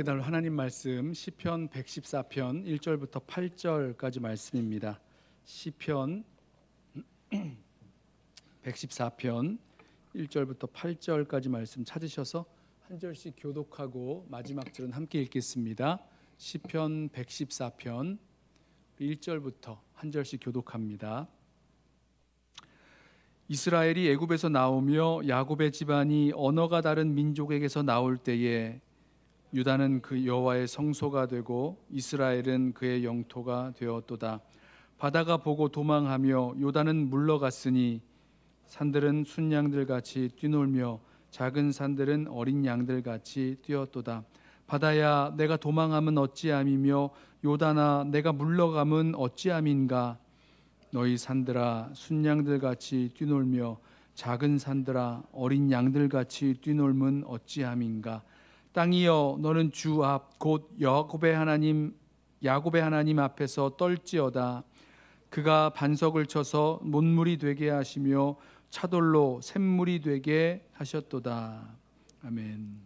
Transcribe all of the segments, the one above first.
함께 나눌 하나님 말씀 시편 114편 1절부터 8절까지 말씀입니다. 시편 114편 1절부터 8절까지 말씀 찾으셔서 한 절씩 교독하고 마지막 절은 함께 읽겠습니다. 시편 114편 1절부터 한 절씩 교독합니다. 이스라엘이 애굽에서 나오며 야곱의 집안이 언어가 다른 민족에게서 나올 때에 유다는 그 여호와의 성소가 되고 이스라엘은 그의 영토가 되었도다. 바다가 보고 도망하며 요단은 물러갔으니 산들은 순양들같이 뛰놀며 작은 산들은 어린 양들같이 뛰었도다. 바다야 내가 도망함은 어찌함이며 요단아 내가 물러감은 어찌함인가. 너희 산들아 순양들같이 뛰놀며 작은 산들아 어린 양들같이 뛰놀면 어찌함인가. 땅이여 너는 주 앞 곧 야곱의 하나님 앞에서 떨지어다. 그가 반석을 쳐서 못물이 되게 하시며 차돌로 샘물이 되게 하셨도다. 아멘.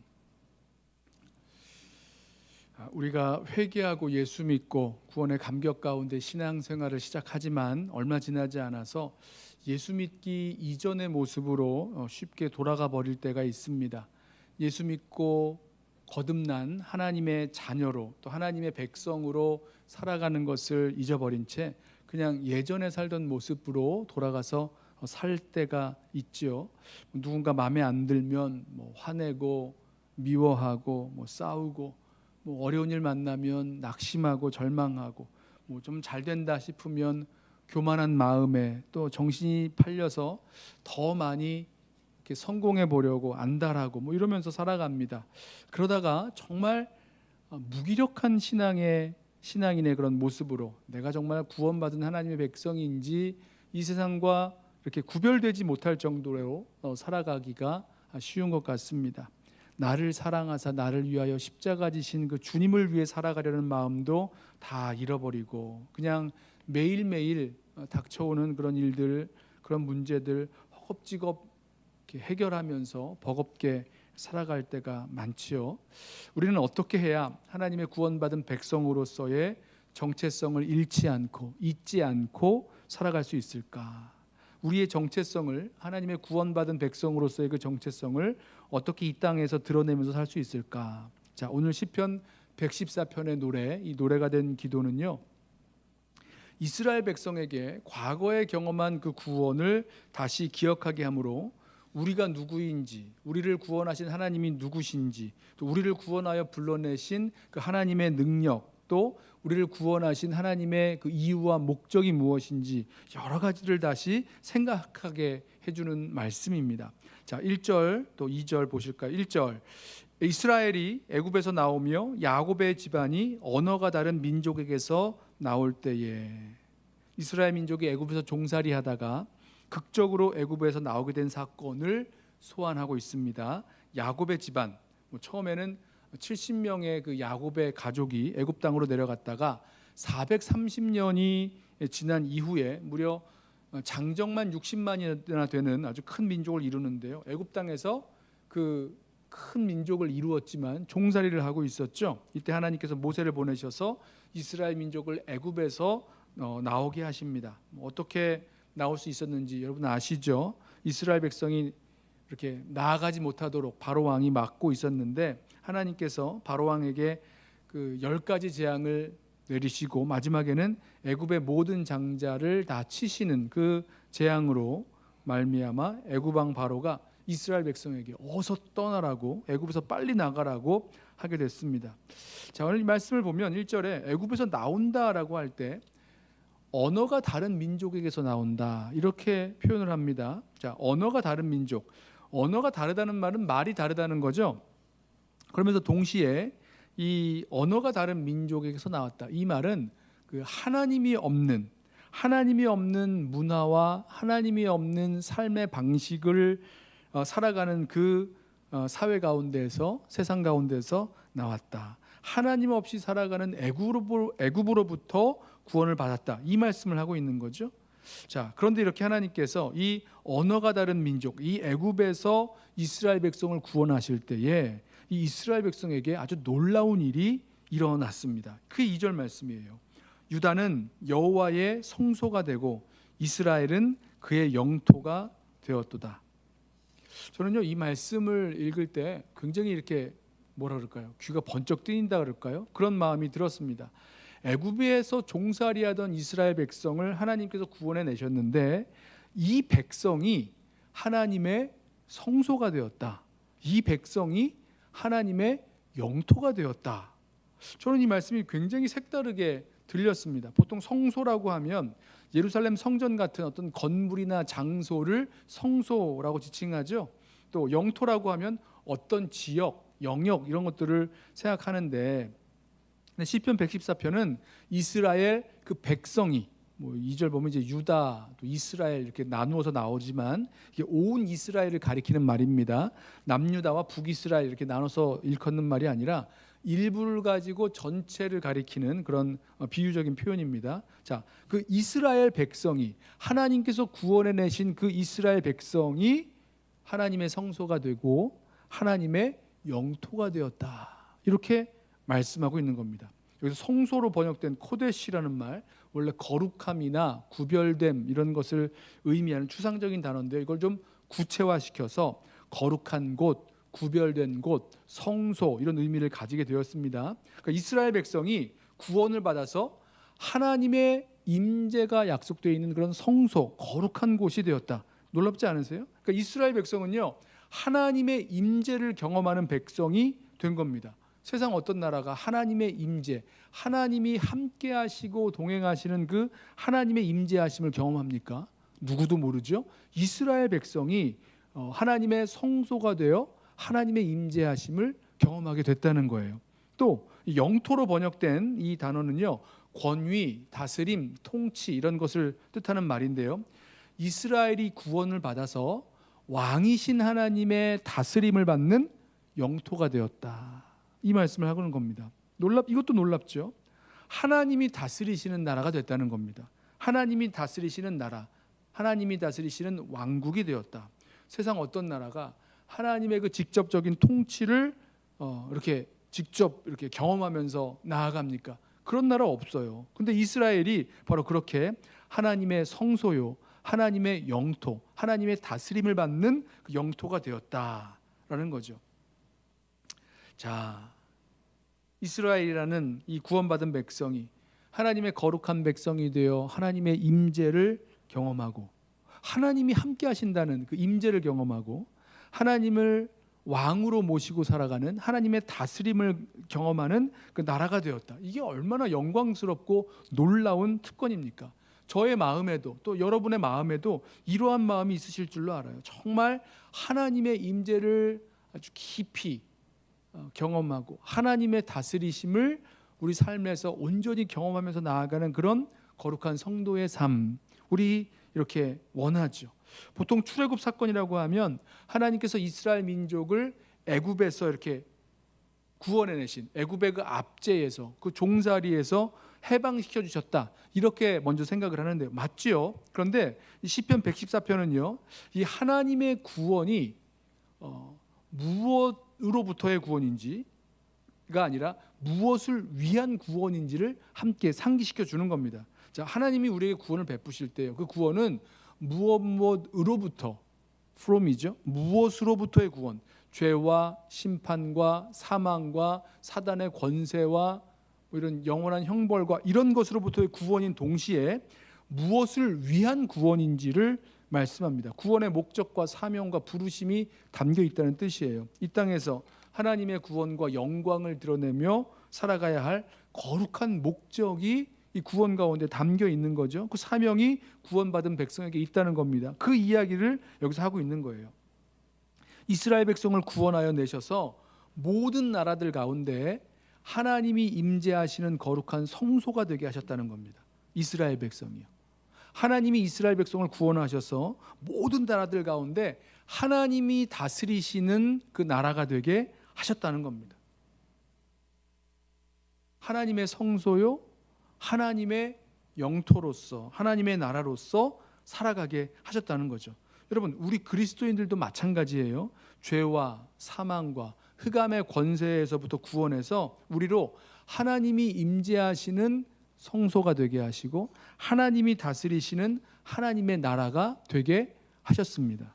우리가 회개하고 예수 믿고 구원의 감격 가운데 신앙생활을 시작하지만 얼마 지나지 않아서 예수 믿기 이전의 모습으로 쉽게 돌아가 버릴 때가 있습니다. 예수 믿고 거듭난 하나님의 자녀로 또 하나님의 백성으로 살아가는 것을 잊어버린 채 그냥 예전에 살던 모습으로 돌아가서 살 때가 있죠. 누군가 마음에 안 들면 화내고 미워하고 싸우고 어려운 일 만나면 낙심하고 절망하고 좀 잘 된다 싶으면 교만한 마음에 또 정신이 팔려서 더 많이 이렇게 성공해 보려고 안달하고 이러면서 살아갑니다. 그러다가 정말 무기력한 신앙인의 그런 모습으로 내가 정말 구원받은 하나님의 백성인지 이 세상과 이렇게 구별되지 못할 정도로 살아가기가 쉬운 것 같습니다. 나를 사랑하사 나를 위하여 십자가 지신 그 주님을 위해 살아가려는 마음도 다 잃어버리고 그냥 매일매일 닥쳐오는 그런 일들, 그런 문제들 허겁지겁 해결하면서 버겁게 살아갈 때가 많지요. 우리는 어떻게 해야 하나님의 구원받은 백성으로서의 정체성을 잃지 않고 잊지 않고 살아갈 수 있을까? 우리의 정체성을, 하나님의 구원받은 백성으로서의 그 정체성을 어떻게 이 땅에서 드러내면서 살 수 있을까? 자, 오늘 시편 114편의 노래, 이 노래가 된 기도는요, 이스라엘 백성에게 과거에 경험한 그 구원을 다시 기억하게 하므로 우리가 누구인지, 우리를 구원하신 하나님이 누구신지, 또 우리를 구원하여 불러내신 그 하나님의 능력, 또 우리를 구원하신 하나님의 그 이유와 목적이 무엇인지 여러 가지를 다시 생각하게 해주는 말씀입니다. 자, 1절 또 2절 보실까요? 1절 이스라엘이 애굽에서 나오며 야곱의 집안이 언어가 다른 민족에게서 나올 때에, 이스라엘 민족이 애굽에서 종살이 하다가 극적으로 애굽에서 나오게 된 사건을 소환하고 있습니다. 야곱의 집안, 처음에는 70명의 그 야곱의 가족이 애굽 땅으로 내려갔다가 430년이 지난 이후에 무려 장정만 60만이나 되는 아주 큰 민족을 이루는데요. 애굽 땅에서 그 큰 민족을 이루었지만 종살이를 하고 있었죠. 이때 하나님께서 모세를 보내셔서 이스라엘 민족을 애굽에서 나오게 하십니다. 어떻게 나올 수 있었는지 여러분 아시죠? 이스라엘 백성이 이렇게 나아가지 못하도록 바로 왕이 막고 있었는데 하나님께서 바로 왕에게 그 10가지 재앙을 내리시고 마지막에는 애굽의 모든 장자를 다 치시는 그 재앙으로 말미암아 애굽 왕 바로가 이스라엘 백성에게 어서 떠나라고, 애굽에서 빨리 나가라고 하게 됐습니다. 자, 오늘 이 말씀을 보면 1절에 애굽에서 나온다라고 할 때 언어가 다른 민족에게서 나온다 이렇게 표현을 합니다. 자, 언어가 다른 민족, 언어가 다르다는 말은 말이 다르다는 거죠. 그러면서 동시에 이 언어가 다른 민족에게서 나왔다, 이 말은 그 하나님이 없는 문화와 하나님이 없는 삶의 방식을 살아가는 그 사회 가운데서, 세상 가운데서 나왔다. 하나님 없이 살아가는 애굽으로부터 구원을 받았다, 이 말씀을 하고 있는 거죠. 자, 그런데 이렇게 하나님께서 이 언어가 다른 민족, 이 애굽에서 이스라엘 백성을 구원하실 때에 이 이스라엘 백성에게 아주 놀라운 일이 일어났습니다. 그 2절 말씀이에요. 유다는 여호와의 성소가 되고 이스라엘은 그의 영토가 되었도다. 저는요, 이 말씀을 읽을 때 굉장히 이렇게 뭐라 그럴까요? 귀가 번쩍 뜨인다 그럴까요? 그런 마음이 들었습니다. 애굽에서 종살이하던 이스라엘 백성을 하나님께서 구원해 내셨는데 이 백성이 하나님의 성소가 되었다. 이 백성이 하나님의 영토가 되었다. 저는 이 말씀이 굉장히 색다르게 들렸습니다. 보통 성소라고 하면 예루살렘 성전 같은 어떤 건물이나 장소를 성소라고 지칭하죠. 또 영토라고 하면 어떤 지역, 영역 이런 것들을 생각하는데 시편 114편은 이스라엘 그 백성이 2절 보면 이제 유다, 또 이스라엘 이렇게 나누어서 나오지만 이게 온 이스라엘을 가리키는 말입니다. 남유다와 북이스라엘 이렇게 나눠서 일컫는 말이 아니라 일부를 가지고 전체를 가리키는 그런 비유적인 표현입니다. 자, 그 이스라엘 백성이 하나님께서 구원해 내신 그 이스라엘 백성이 하나님의 성소가 되고 하나님의 영토가 되었다. 이렇게 말씀하고 있는 겁니다. 여기서 성소로 번역된 코데시라는 말, 원래 거룩함이나 구별됨 이런 것을 의미하는 추상적인 단어인데 이걸 좀 구체화시켜서 거룩한 곳, 구별된 곳, 성소 이런 의미를 가지게 되었습니다. 그러니까 이스라엘 백성이 구원을 받아서 하나님의 임재가 약속되어 있는 그런 성소, 거룩한 곳이 되었다. 놀랍지 않으세요? 그러니까 이스라엘 백성은요, 하나님의 임재를 경험하는 백성이 된 겁니다. 세상 어떤 나라가 하나님의 임재, 하나님이 함께 하시고 동행하시는 그 하나님의 임재하심을 경험합니까? 누구도 모르죠. 이스라엘 백성이 하나님의 성소가 되어 하나님의 임재하심을 경험하게 됐다는 거예요. 또 영토로 번역된 이 단어는요, 권위, 다스림, 통치 이런 것을 뜻하는 말인데요. 이스라엘이 구원을 받아서 왕이신 하나님의 다스림을 받는 영토가 되었다. 이 말씀을 하고는 겁니다. 이것도 놀랍죠. 하나님이 다스리시는 나라가 됐다는 겁니다. 하나님이 다스리시는 나라, 하나님이 다스리시는 왕국이 되었다. 세상 어떤 나라가 하나님의 그 직접적인 통치를 이렇게 직접 이렇게 경험하면서 나아갑니까? 그런 나라 없어요. 근데 이스라엘이 바로 그렇게 하나님의 성소요, 하나님의 영토, 하나님의 다스림을 받는 그 영토가 되었다라는 거죠. 자, 이스라엘이라는 이 구원받은 백성이 하나님의 거룩한 백성이 되어 하나님의 임재를 경험하고 하나님이 함께 하신다는 그 임재를 경험하고 하나님을 왕으로 모시고 살아가는 하나님의 다스림을 경험하는 그 나라가 되었다. 이게 얼마나 영광스럽고 놀라운 특권입니까? 저의 마음에도 또 여러분의 마음에도 이러한 마음이 있으실 줄로 알아요. 정말 하나님의 임재를 아주 깊이 경험하고 하나님의 다스리심을 우리 삶에서 온전히 경험하면서 나아가는 그런 거룩한 성도의 삶, 우리 이렇게 원하죠. 보통 출애굽 사건이라고 하면 하나님께서 이스라엘 민족을 애굽에서 이렇게 구원해내신 애굽의 그 압제에서 그 종살이에서 해방시켜 주셨다, 이렇게 먼저 생각을 하는데요. 맞지요? 그런데 이 시편 114편은요, 이 하나님의 구원이 무엇으로부터의 구원인지가 아니라 무엇을 위한 구원인지를 함께 상기시켜 주는 겁니다. 자, 하나님이 우리에게 구원을 베푸실 때요, 그 구원은 무엇으로부터, from이죠. 무엇으로부터의 구원, 죄와 심판과 사망과 사단의 권세와 이런 영원한 형벌과 이런 것으로부터의 구원인 동시에 무엇을 위한 구원인지를 말씀합니다. 구원의 목적과 사명과 부르심이 담겨 있다는 뜻이에요. 이 땅에서 하나님의 구원과 영광을 드러내며 살아가야 할 거룩한 목적이 이 구원 가운데 담겨 있는 거죠. 그 사명이 구원받은 백성에게 있다는 겁니다. 그 이야기를 여기서 하고 있는 거예요. 이스라엘 백성을 구원하여 내셔서 모든 나라들 가운데 하나님이 임재하시는 거룩한 성소가 되게 하셨다는 겁니다. 이스라엘 백성이요. 하나님이 이스라엘 백성을 구원하셔서 모든 나라들 가운데 하나님이 다스리시는 그 나라가 되게 하셨다는 겁니다. 하나님의 성소요, 하나님의 영토로서, 하나님의 나라로서 살아가게 하셨다는 거죠. 여러분, 우리 그리스도인들도 마찬가지예요. 죄와 사망과 흑암의 권세에서부터 구원해서 우리로 하나님이 임재하시는 성소가 되게 하시고 하나님이 다스리시는 하나님의 나라가 되게 하셨습니다.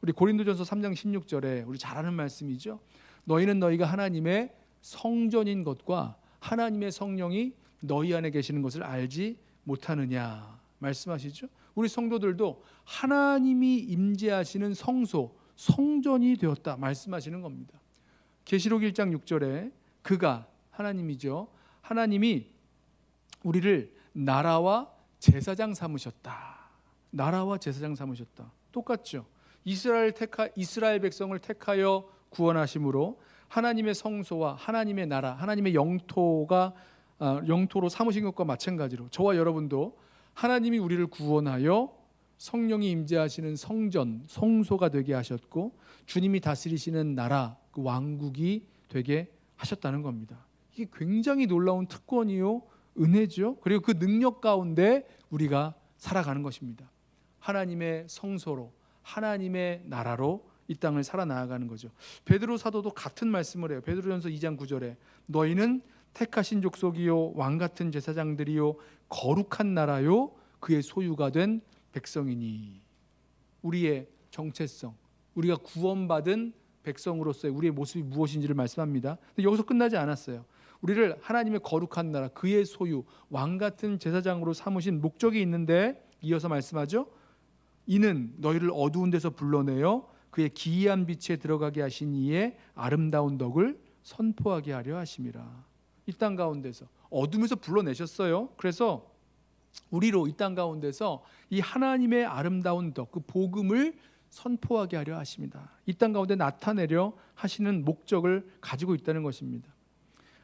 우리 고린도전서 3장 16절에 우리 잘 아는 말씀이죠. 너희는 너희가 하나님의 성전인 것과 하나님의 성령이 너희 안에 계시는 것을 알지 못하느냐 말씀하시죠. 우리 성도들도 하나님이 임재하시는 성소, 성전이 되었다 말씀하시는 겁니다. 계시록 1장 6절에 그가 하나님이죠. 하나님이 우리를 나라와 제사장 삼으셨다. 나라와 제사장 삼으셨다. 똑같죠. 이스라엘 백성을 택하여 구원하심으로 하나님의 성소와 하나님의 나라, 하나님의 영토로 삼으신 것과 마찬가지로 저와 여러분도 하나님이 우리를 구원하여 성령이 임재하시는 성전, 성소가 되게 하셨고 주님이 다스리시는 나라, 그 왕국이 되게 하셨다는 겁니다. 이게 굉장히 놀라운 특권이요 은혜죠. 그리고 그 능력 가운데 우리가 살아가는 것입니다. 하나님의 성소로, 하나님의 나라로 이 땅을 살아나가는 거죠. 베드로 사도도 같은 말씀을 해요. 베드로전서 2장 9절에 너희는 택하신 족속이요 왕 같은 제사장들이요 거룩한 나라요 그의 소유가 된 백성이니. 우리의 정체성, 우리가 구원받은 백성으로서의 우리의 모습이 무엇인지를 말씀합니다. 근데 여기서 끝나지 않았어요. 우리를 하나님의 거룩한 나라, 그의 소유, 왕 같은 제사장으로 삼으신 목적이 있는데 이어서 말씀하죠. 이는 너희를 어두운 데서 불러내어 그의 기이한 빛에 들어가게 하신 이의 아름다운 덕을 선포하게 하려 하심이라. 이 땅 가운데서 어둠에서 불러내셨어요. 그래서 우리로 이 땅 가운데서 이 하나님의 아름다운 덕, 그 복음을 선포하게 하려 하십니다. 이 땅 가운데 나타내려 하시는 목적을 가지고 있다는 것입니다.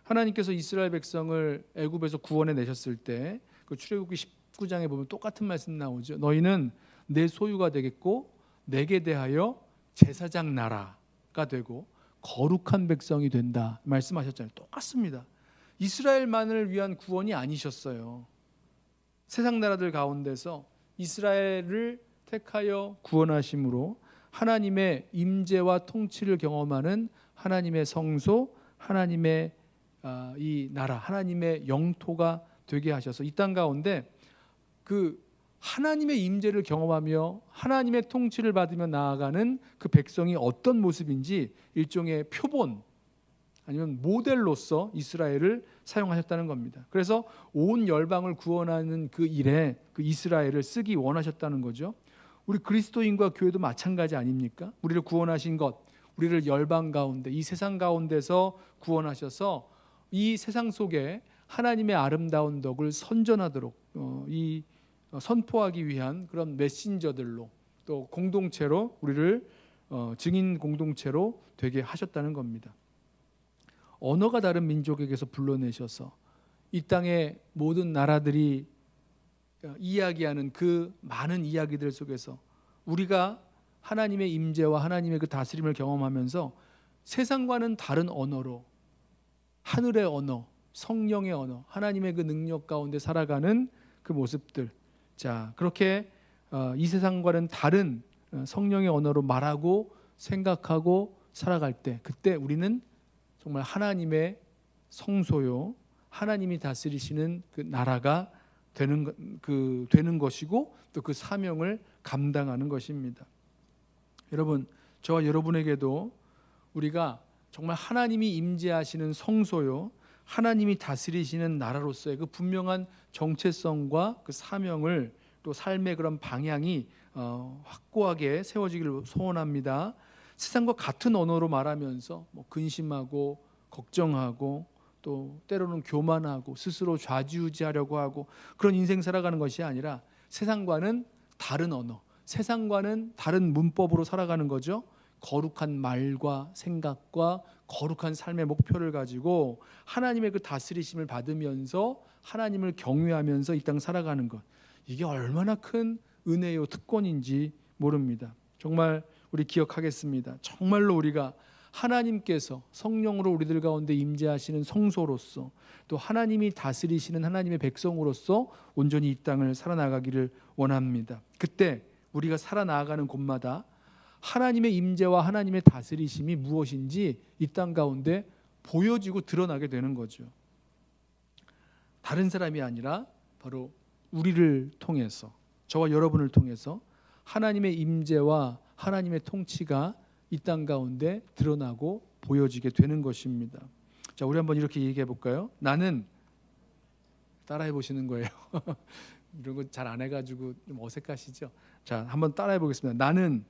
하나님께서 이스라엘 백성을 애굽에서 구원해 내셨을 때 그 출애굽기 19장에 보면 똑같은 말씀 나오죠. 너희는 내 소유가 되겠고 내게 대하여 제사장 나라가 되고 거룩한 백성이 된다 말씀하셨잖아요. 똑같습니다. 이스라엘만을 위한 구원이 아니셨어요. 세상 나라들 가운데서 이스라엘을 택하여 구원하심으로 하나님의 임재와 통치를 경험하는 하나님의 성소, 하나님의 이 나라, 하나님의 영토가 되게 하셔서 이 땅 가운데 그 하나님의 임재를 경험하며 하나님의 통치를 받으며 나아가는 그 백성이 어떤 모습인지 일종의 표본 아니면 모델로서 이스라엘을 사용하셨다는 겁니다. 그래서 온 열방을 구원하는 그 일에 그 이스라엘을 쓰기 원하셨다는 거죠. 우리 그리스도인과 교회도 마찬가지 아닙니까? 우리를 구원하신 것, 우리를 열방 가운데 이 세상 가운데서 구원하셔서 이 세상 속에 하나님의 아름다운 덕을 선전하도록 선포하기 위한 그런 메신저들로 또 공동체로 우리를 증인 공동체로 되게 하셨다는 겁니다. 언어가 다른 민족에게서 불러내셔서 이 땅의 모든 나라들이 이야기하는 그 많은 이야기들 속에서 우리가 하나님의 임재와 하나님의 그 다스림을 경험하면서 세상과는 다른 언어로 하늘의 언어, 성령의 언어, 하나님의 그 능력 가운데 살아가는 그 모습들, 자 그렇게 이 세상과는 다른 성령의 언어로 말하고 생각하고 살아갈 때 그때 우리는 정말 하나님의 성소요, 하나님이 다스리시는 그 나라가 되는 것이고 또 그 사명을 감당하는 것입니다. 여러분, 저와 여러분에게도 우리가 정말 하나님이 임재하시는 성소요, 하나님이 다스리시는 나라로서의 그 분명한 정체성과 그 사명을 또 삶의 그런 방향이 확고하게 세워지기를 소원합니다. 세상과 같은 언어로 말하면서 근심하고 걱정하고 또 때로는 교만하고 스스로 좌지우지하려고 하고 그런 인생 살아가는 것이 아니라 세상과는 다른 언어, 세상과는 다른 문법으로 살아가는 거죠. 거룩한 말과 생각과 거룩한 삶의 목표를 가지고 하나님의 그 다스리심을 받으면서 하나님을 경외하면서 이 땅 살아가는 것, 이게 얼마나 큰 은혜요 특권인지 모릅니다. 정말 우리 기억하겠습니다. 정말로 우리가 하나님께서 성령으로 우리들 가운데 임재하시는 성소로서 또 하나님이 다스리시는 하나님의 백성으로서 온전히 이 땅을 살아나가기를 원합니다. 그때 우리가 살아나가는 곳마다 하나님의 임재와 하나님의 다스리심이 무엇인지 이 땅 가운데 보여지고 드러나게 되는 거죠. 다른 사람이 아니라 바로 우리를 통해서, 저와 여러분을 통해서 하나님의 임재와 하나님의 통치가 이 땅 가운데 드러나고 보여지게 되는 것입니다. 자, 우리 한번 이렇게 얘기해 볼까요? 나는, 따라해 보시는 거예요. 이런 거 잘 안 해가지고 좀 어색하시죠? 자, 한번 따라해 보겠습니다. 나는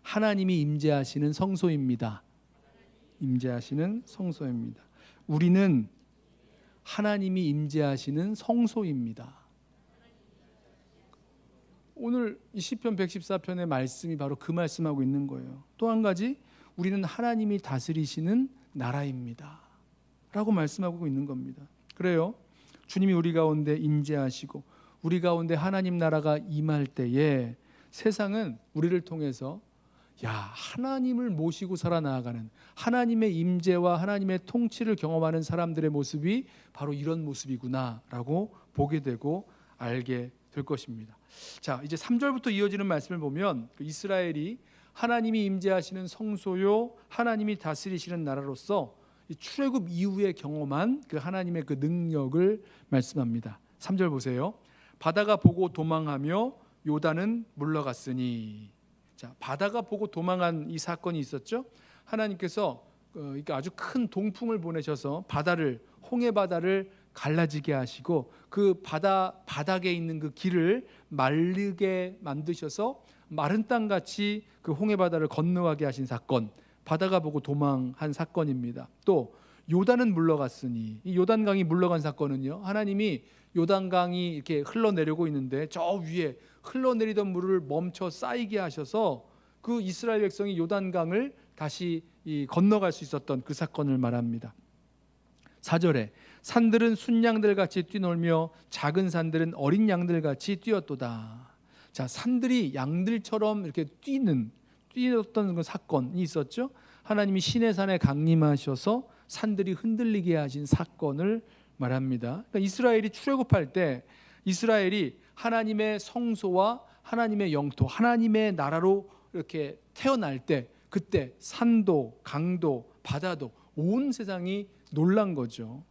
하나님이 임재하시는 성소입니다. 임재하시는 성소입니다. 우리는 하나님이 임재하시는 성소입니다. 오늘 이 시편 114편의 말씀이 바로 그 말씀하고 있는 거예요. 또 한 가지, 우리는 하나님이 다스리시는 나라입니다 라고 말씀하고 있는 겁니다. 그래요, 주님이 우리 가운데 임재하시고 우리 가운데 하나님 나라가 임할 때에 세상은 우리를 통해서 하나님을 모시고 살아나가는, 하나님의 임재와 하나님의 통치를 경험하는 사람들의 모습이 바로 이런 모습이구나 라고 보게 되고 알게 될 것입니다. 자, 이제 3절부터 이어지는 말씀을 보면 이스라엘이 하나님이 임재하시는 성소요 하나님이 다스리시는 나라로서 출애굽 이후에 경험한 그 하나님의 그 능력을 말씀합니다. 3절 보세요. 바다가 보고 도망하며 요단은 물러갔으니. 자, 바다가 보고 도망한 이 사건이 있었죠. 하나님께서 아주 큰 동풍을 보내셔서 홍해 바다를 갈라지게 하시고 그 바닥에 있는 그 길을 마르게 만드셔서 마른 땅같이 그 홍해 바다를 건너가게 하신 사건, 바다가 보고 도망한 사건입니다. 또 요단은 물러갔으니, 이 요단강이 물러간 사건은요, 하나님이 요단강이 이렇게 흘러내리고 있는데 저 위에 흘러내리던 물을 멈춰 쌓이게 하셔서 그 이스라엘 백성이 요단강을 다시 건너갈 수 있었던 그 사건을 말합니다. 4절에 산들은 순양들같이 뛰놀며 작은 산들은 어린 양들같이 뛰었도다. 자, 산들이 양들처럼 이렇게 뛰었던 그 사건이 있었죠. 하나님이 시내산에 강림하셔서 산들이 흔들리게 하신 사건을 말합니다. 그러니까 이스라엘이 출애굽할 때 이스라엘이 하나님의 성소와 하나님의 영토, 하나님의 나라로 이렇게 태어날 때, 그때 산도 강도 바다도 온 세상이 놀란 거죠.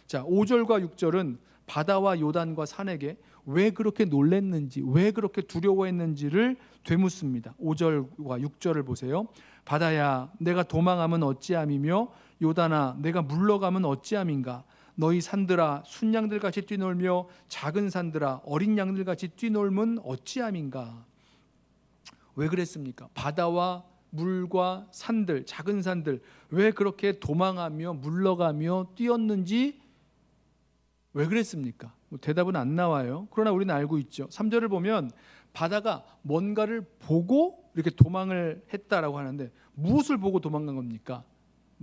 자, 5절과 6절은 바다와 요단과 산에게 왜 그렇게 놀랐는지, 왜 그렇게 두려워했는지를 되묻습니다. 5절과 6절을 보세요. 바다야, 내가 도망하면 어찌함이며 요단아, 내가 물러가면 어찌함인가. 너희 산들아, 순양들같이 뛰놀며 작은 산들아, 어린 양들같이 뛰놀면 어찌함인가. 왜 그랬습니까? 바다와 물과 산들, 작은 산들, 왜 그렇게 도망하며 물러가며 뛰었는지 왜 그랬습니까? 대답은 안 나와요. 그러나 우리는 알고 있죠. 3절을 보면 바다가 뭔가를 보고 이렇게 도망을 했다라고 하는데, 무엇을 보고 도망간 겁니까?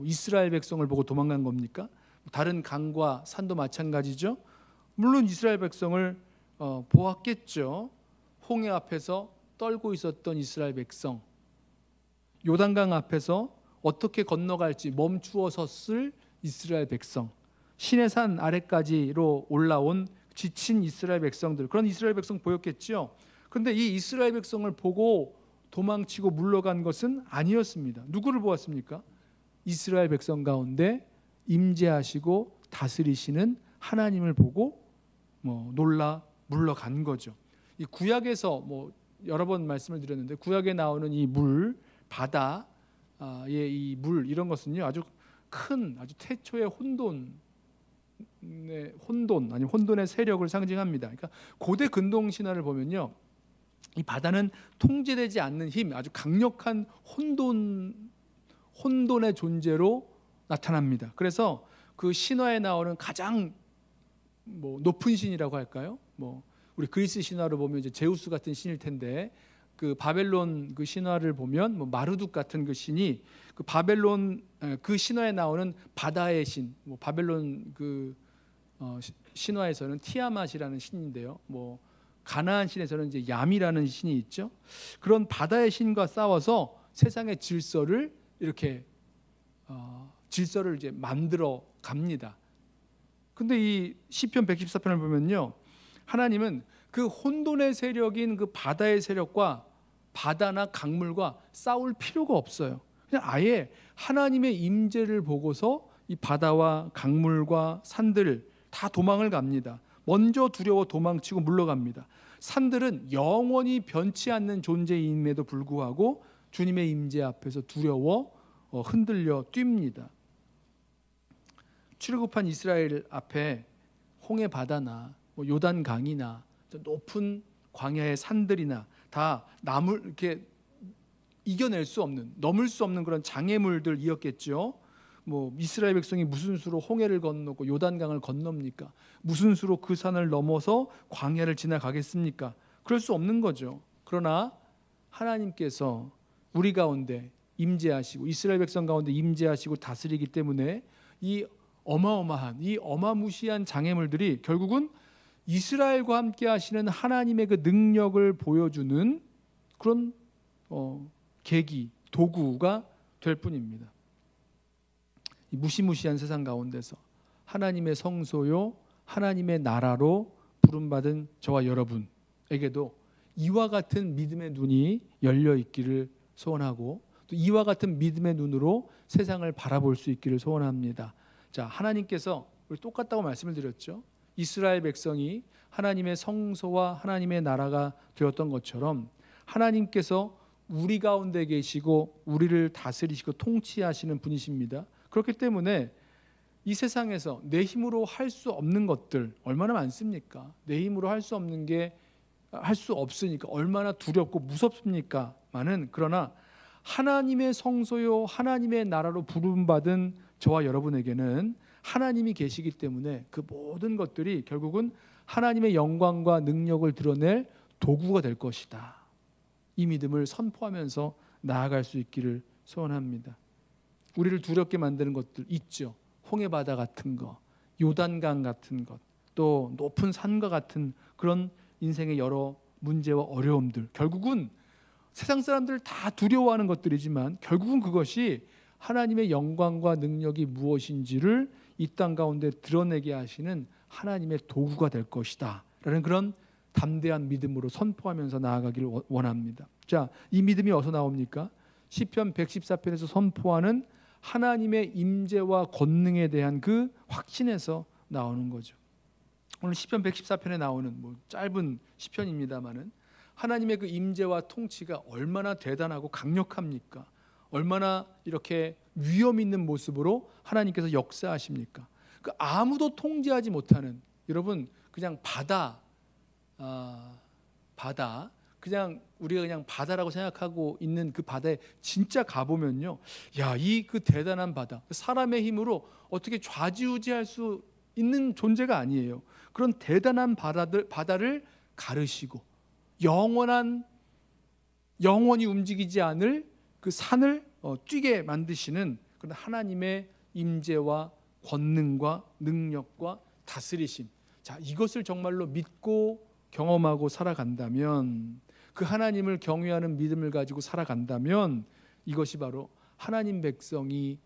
이스라엘 백성을 보고 도망간 겁니까? 다른 강과 산도 마찬가지죠. 물론 이스라엘 백성을 보았겠죠. 홍해 앞에서 떨고 있었던 이스라엘 백성, 요단강 앞에서 어떻게 건너갈지 멈추어 섰을 이스라엘 백성, 시내산 아래까지로 올라온 지친 이스라엘 백성들, 그런 이스라엘 백성 보였겠죠. 그런데 이 이스라엘 백성을 보고 도망치고 물러간 것은 아니었습니다. 누구를 보았습니까? 이스라엘 백성 가운데 임재하시고 다스리시는 하나님을 보고 놀라 물러간 거죠. 이 구약에서 여러 번 말씀을 드렸는데, 구약에 나오는 이 물, 바다의 이 물, 이런 것은요 아주 큰, 아주 태초의 혼돈의 세력을 상징합니다. 그러니까 고대 근동 신화를 보면요, 이 바다는 통제되지 않는 힘, 아주 강력한 혼돈의 존재로 나타납니다. 그래서 그 신화에 나오는 가장 높은 신이라고 할까요? 우리 그리스 신화로 보면 이제 제우스 같은 신일 텐데, 그 바벨론 그 신화를 보면 마르둑 같은 그 신이, 그 바벨론 그 신화에 나오는 바다의 신, 바벨론 그 신화에서는 티아맛이라는 신인데요. 가나안 신에서는 이제 얌이라는 신이 있죠. 그런 바다의 신과 싸워서 세상의 질서를 이렇게 질서를 이제 만들어 갑니다. 근데 이 시편 114편을 보면요, 하나님은 그 혼돈의 세력인 그 바다의 세력과 바다나 강물과 싸울 필요가 없어요. 그냥 아예 하나님의 임재를 보고서 이 바다와 강물과 산들 다 도망을 갑니다. 먼저 두려워 도망치고 물러갑니다. 산들은 영원히 변치 않는 존재임에도 불구하고 주님의 임재 앞에서 두려워 흔들려 뜁니다. 출애굽한 이스라엘 앞에 홍해 바다나 요단 강이나 높은 광야의 산들이나 다 남을 이렇게 이겨낼 수 없는, 넘을 수 없는 그런 장애물들이었겠죠. 이스라엘 백성이 무슨 수로 홍해를 건너고 요단강을 건넙니까? 무슨 수로 그 산을 넘어서 광야를 지나가겠습니까? 그럴 수 없는 거죠. 그러나 하나님께서 우리 가운데 임재하시고 이스라엘 백성 가운데 임재하시고 다스리기 때문에 이 어마어마한, 이 어마무시한 장애물들이 결국은 이스라엘과 함께 하시는 하나님의 그 능력을 보여주는 그런 계기, 도구가 될 뿐입니다. 이 무시무시한 세상 가운데서 하나님의 성소요, 하나님의 나라로 부름받은 저와 여러분에게도 이와 같은 믿음의 눈이 열려 있기를 소원하고, 또 이와 같은 믿음의 눈으로 세상을 바라볼 수 있기를 소원합니다. 자, 하나님께서 우리 똑같다고 말씀을 드렸죠. 이스라엘 백성이 하나님의 성소와 하나님의 나라가 되었던 것처럼 하나님께서 우리 가운데 계시고 우리를 다스리시고 통치하시는 분이십니다. 그렇기 때문에 이 세상에서 내 힘으로 할 수 없는 것들 얼마나 많습니까? 내 힘으로 할 수 없는 게 할 수 없으니까 얼마나 두렵고 무섭습니까? 그러나 하나님의 성소요 하나님의 나라로 부름받은 저와 여러분에게는 하나님이 계시기 때문에 그 모든 것들이 결국은 하나님의 영광과 능력을 드러낼 도구가 될 것이다. 이 믿음을 선포하면서 나아갈 수 있기를 소원합니다. 우리를 두렵게 만드는 것들 있죠. 홍해바다 같은 것, 요단강 같은 것, 또 높은 산과 같은 그런 인생의 여러 문제와 어려움들, 결국은 세상 사람들 다 두려워하는 것들이지만 결국은 그것이 하나님의 영광과 능력이 무엇인지를 이 땅 가운데 드러내게 하시는 하나님의 도구가 될 것이다 라는 그런 담대한 믿음으로 선포하면서 나아가기를 원합니다. 자, 이 믿음이 어디서 나옵니까? 시편 114편에서 선포하는 하나님의 임재와 권능에 대한 그 확신에서 나오는 거죠. 오늘 시편 114편에 나오는 짧은 시편입니다만은 하나님의 그 임재와 통치가 얼마나 대단하고 강력합니까? 얼마나 이렇게 위험 있는 모습으로 하나님께서 역사하십니까? 그 아무도 통제하지 못하는, 여러분 그냥 바다 그냥 우리가 그냥 바다라고 생각하고 있는 그 바다에 진짜 가보면요, 야, 이 그 대단한 바다, 사람의 힘으로 어떻게 좌지우지할 수 있는 존재가 아니에요. 그런 대단한 바다를 가르시고 영원히 움직이지 않을 그 산을 뛰게 만드시는 그런 하나님의 임재와 권능과 능력과 다스리심. 자, 이것을 정말로 믿고 경험하고 살아간다면, 그 하나님을 경외하는 믿음을 가지고 살아간다면 이것이 바로 하나님 백성이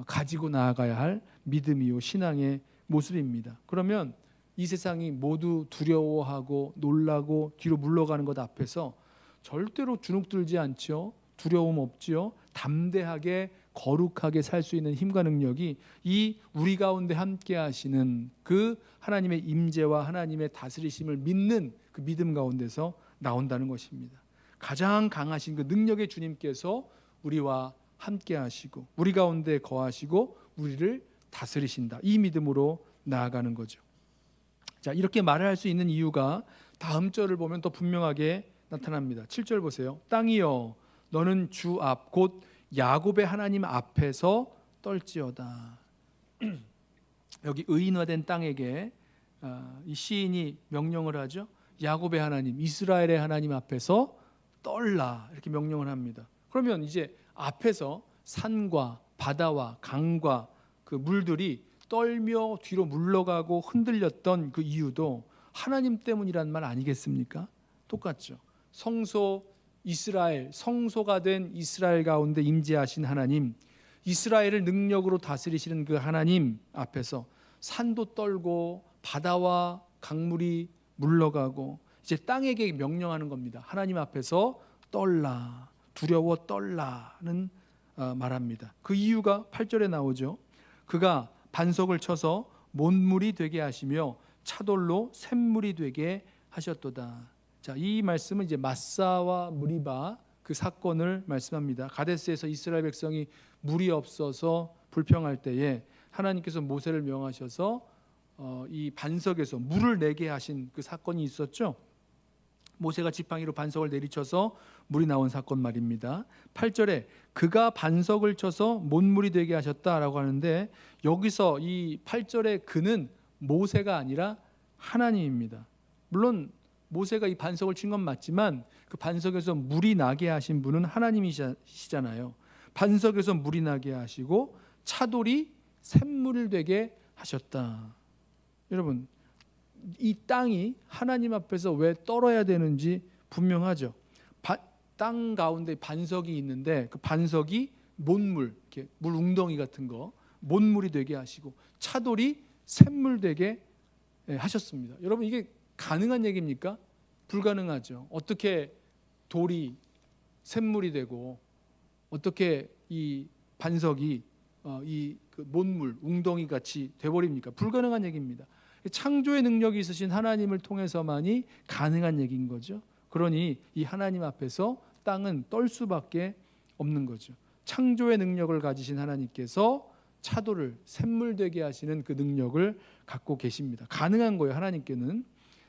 가지고 나아가야 할 믿음이요 신앙의 모습입니다. 그러면 이 세상이 모두 두려워하고 놀라고 뒤로 물러가는 것 앞에서 절대로 주눅들지 않죠. 두려움 없지요. 담대하게 거룩하게 살 수 있는 힘과 능력이 이 우리 가운데 함께 하시는 그 하나님의 임재와 하나님의 다스리심을 믿는 그 믿음 가운데서 나온다는 것입니다. 가장 강하신 그 능력의 주님께서 우리와 함께 하시고 우리 가운데 거하시고 우리를 다스리신다. 이 믿음으로 나아가는 거죠. 자, 이렇게 말을 할 수 있는 이유가 다음 절을 보면 더 분명하게 나타납니다. 7절 보세요. 땅이여 너는 주 앞 곧 야곱의 하나님 앞에서 떨지어다. 여기 의인화된 땅에게 이 시인이 명령을 하죠. 야곱의 하나님, 이스라엘의 하나님 앞에서 떨라, 이렇게 명령을 합니다. 그러면 이제 앞에서 산과 바다와 강과 그 물들이 떨며 뒤로 물러가고 흔들렸던 그 이유도 하나님 때문이란 말 아니겠습니까? 똑같죠. 성소가 된 이스라엘 가운데 임재하신 하나님, 이스라엘을 능력으로 다스리시는 그 하나님 앞에서 산도 떨고 바다와 강물이 물러가고 이제 땅에게 명령하는 겁니다. 하나님 앞에서 떨라, 두려워 떨라는 말합니다. 그 이유가 8절에 나오죠. 그가 반석을 쳐서 못물이 되게 하시며 차돌로 샘물이 되게 하셨도다. 자, 이 말씀은 이제 마사와 무리바 그 사건을 말씀합니다. 가데스에서 이스라엘 백성이 물이 없어서 불평할 때에 하나님께서 모세를 명하셔서 이 반석에서 물을 내게 하신 그 사건이 있었죠. 모세가 지팡이로 반석을 내리쳐서 물이 나온 사건 말입니다. 8절에 그가 반석을 쳐서 못물이 되게 하셨다라고 하는데, 여기서 이 8절의 그는 모세가 아니라 하나님입니다. 물론 모세가 이 반석을 친 건 맞지만 그 반석에서 물이 나게 하신 분은 하나님이시잖아요. 반석에서 물이 나게 하시고 차돌이 샘물을 되게 하셨다. 여러분, 이 땅이 하나님 앞에서 왜 떨어야 되는지 분명하죠. 땅 가운데 반석이 있는데 그 반석이 못물, 이렇게 물 웅덩이 같은 거 못물이 되게 하시고 차돌이 샘물 되게 하셨습니다. 여러분, 이게 가능한 얘기입니까? 불가능하죠. 어떻게 돌이 샘물이 되고 어떻게 이 반석이 이 그 못물 웅덩이 같이 돼버립니까? 불가능한 얘기입니다. 창조의 능력이 있으신 하나님을 통해서만이 가능한 얘기인 거죠. 그러니 이 하나님 앞에서 땅은 떨 수밖에 없는 거죠. 창조의 능력을 가지신 하나님께서 차돌을 샘물 되게 하시는 그 능력을 갖고 계십니다. 가능한 거예요. 하나님께는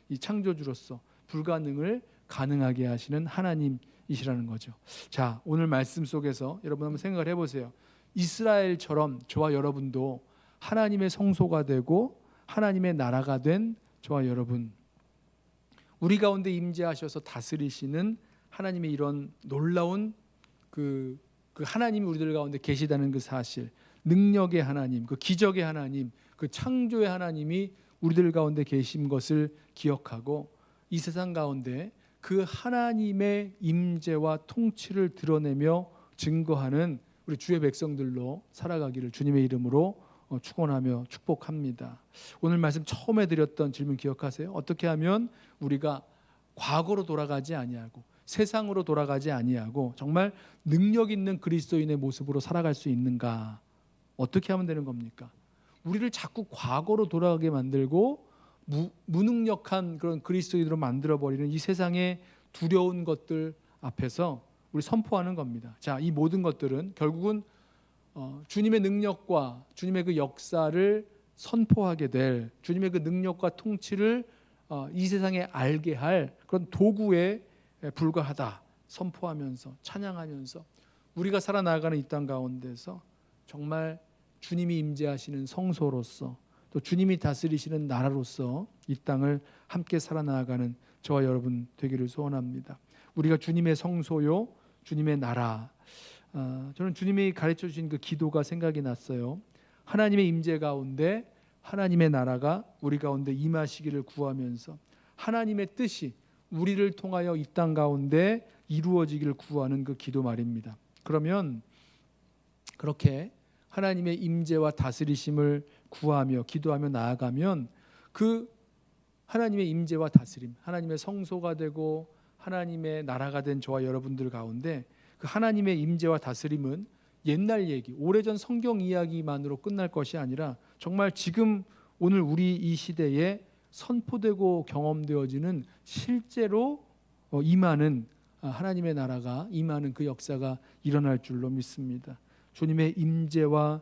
이 창조주로서 불가능을 가능하게 하시는 하나님이시라는 거죠. 자, 오늘 말씀 속에서 여러분 한번 생각을 해보세요. 이스라엘처럼 저와 여러분도 하나님의 성소가 되고 하나님의 나라가 된 저와 여러분, 우리 가운데 임재하셔서 다스리시는 하나님의 이런 놀라운 그 하나님이 우리들 가운데 계시다는 그 사실, 능력의 하나님, 그 기적의 하나님, 그 창조의 하나님이 우리들 가운데 계신 것을 기억하고 이 세상 가운데 그 하나님의 임재와 통치를 드러내며 증거하는 우리 주의 백성들로 살아가기를 주님의 이름으로 축원하며 축복합니다. 오늘 말씀 처음에 드렸던 질문 기억하세요? 어떻게 하면 우리가 과거로 돌아가지 아니하고 세상으로 돌아가지 아니하고 정말 능력 있는 그리스도인의 모습으로 살아갈 수 있는가? 어떻게 하면 되는 겁니까? 우리를 자꾸 과거로 돌아가게 만들고 무능력한 그런 그리스도인으로 만들어버리는 이 세상의 두려운 것들 앞에서 우리 선포하는 겁니다. 자, 이 모든 것들은 결국은 주님의 능력과 주님의 그 역사를 선포하게 될, 주님의 그 능력과 통치를 이 세상에 알게 할 그런 도구에 불과하다 선포하면서 찬양하면서 우리가 살아나가는 이 땅 가운데서 정말 주님이 임재하시는 성소로서 또 주님이 다스리시는 나라로서 이 땅을 함께 살아나가는 저와 여러분 되기를 소원합니다. 우리가 주님의 성소요, 주님의 나라. 저는 주님이 가르쳐 주신 그 기도가 생각이 났어요. 하나님의 임재 가운데 하나님의 나라가 우리 가운데 임하시기를 구하면서 하나님의 뜻이 우리를 통하여 이 땅 가운데 이루어지기를 구하는 그 기도 말입니다. 그러면 그렇게 하나님의 임재와 다스리심을 구하며 기도하며 나아가면 그 하나님의 임재와 다스림, 하나님의 성소가 되고 하나님의 나라가 된 저와 여러분들 가운데 그 하나님의 임재와 다스림은 옛날 얘기, 오래전 성경 이야기만으로 끝날 것이 아니라 정말 지금 오늘 우리 이 시대에 선포되고 경험되어지는 실제로 임하는 하나님의 나라가 임하는 그 역사가 일어날 줄로 믿습니다. 주님의 임재와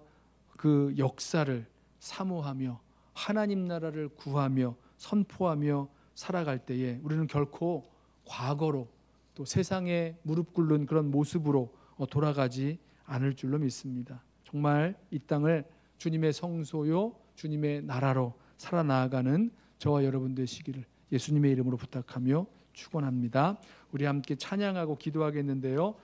그 역사를 사모하며 하나님 나라를 구하며 선포하며 살아갈 때에 우리는 결코 과거로 또 세상에 무릎 꿇는 그런 모습으로 돌아가지 않을 줄로 믿습니다. 정말 이 땅을 주님의 성소요 주님의 나라로 살아나가는 저와 여러분 되시기를 예수님의 이름으로 부탁하며 축원합니다. 우리 함께 찬양하고 기도하겠는데요.